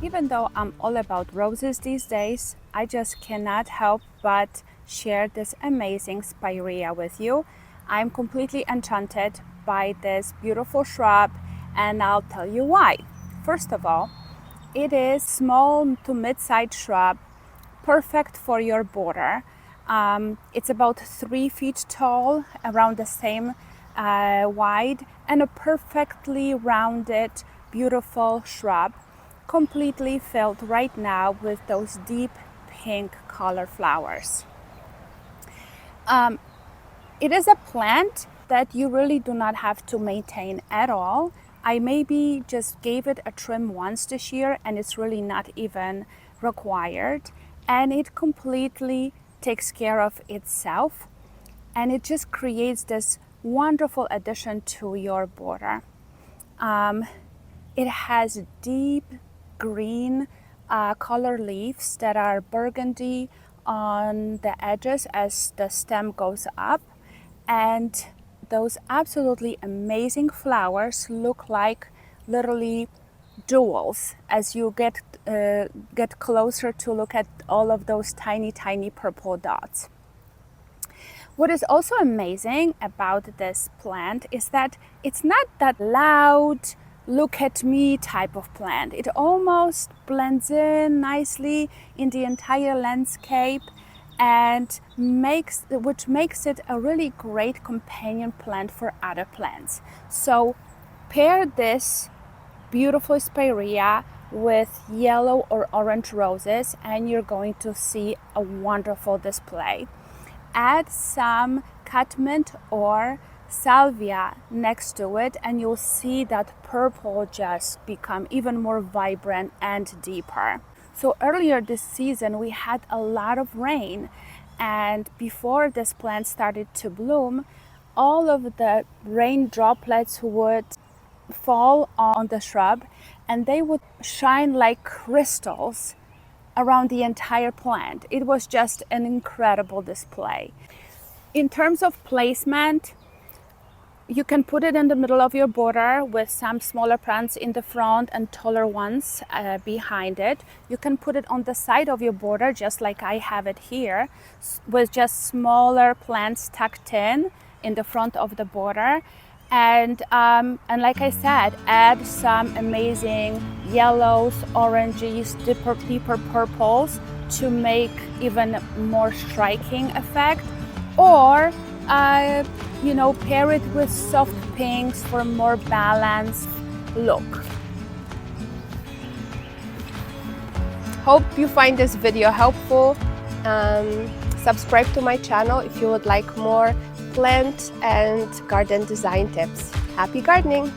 Even though I'm all about roses these days, I just cannot help but share this amazing spirea with you. I'm completely enchanted by this beautiful shrub, and I'll tell you why. First of all, it is small to mid-sized shrub, perfect for your border. It's about 3 feet tall, around the same wide, and a perfectly rounded, beautiful shrub, completely filled right now with those deep pink color flowers. It is a plant that you really do not have to maintain at all. I maybe just gave it a trim once this year, and it's really not even required. And it completely takes care of itself, and it just creates this wonderful addition to your border. It has deep green color leaves that are burgundy on the edges as the stem goes up, and those absolutely amazing flowers look like literally jewels as you get closer to look at all of those tiny purple dots. What is also amazing about this plant is that it's not that loud, look at me type of plant. It almost blends in nicely in the entire landscape, and which makes it a really great companion plant for other plants. So pair this beautiful spirea with yellow or orange roses, and you're going to see a wonderful display. Add some catmint or salvia next to it, and you'll see that purple just become even more vibrant and deeper. So earlier this season we had a lot of rain, and before this plant started to bloom, all of the rain droplets would fall on the shrub, and they would shine like crystals around the entire plant. It was just an incredible display. In terms of placement, you can put it in the middle of your border with some smaller plants in the front and taller ones behind it. You can put it on the side of your border, just like I have it here, with just smaller plants tucked in the front of the border. And like I said, add some amazing yellows, oranges, deeper purples to make even more striking effect. Or pair it with soft pinks for a more balanced look. Hope you find this video helpful. Subscribe to my channel if you would like more plant and garden design tips. Happy gardening!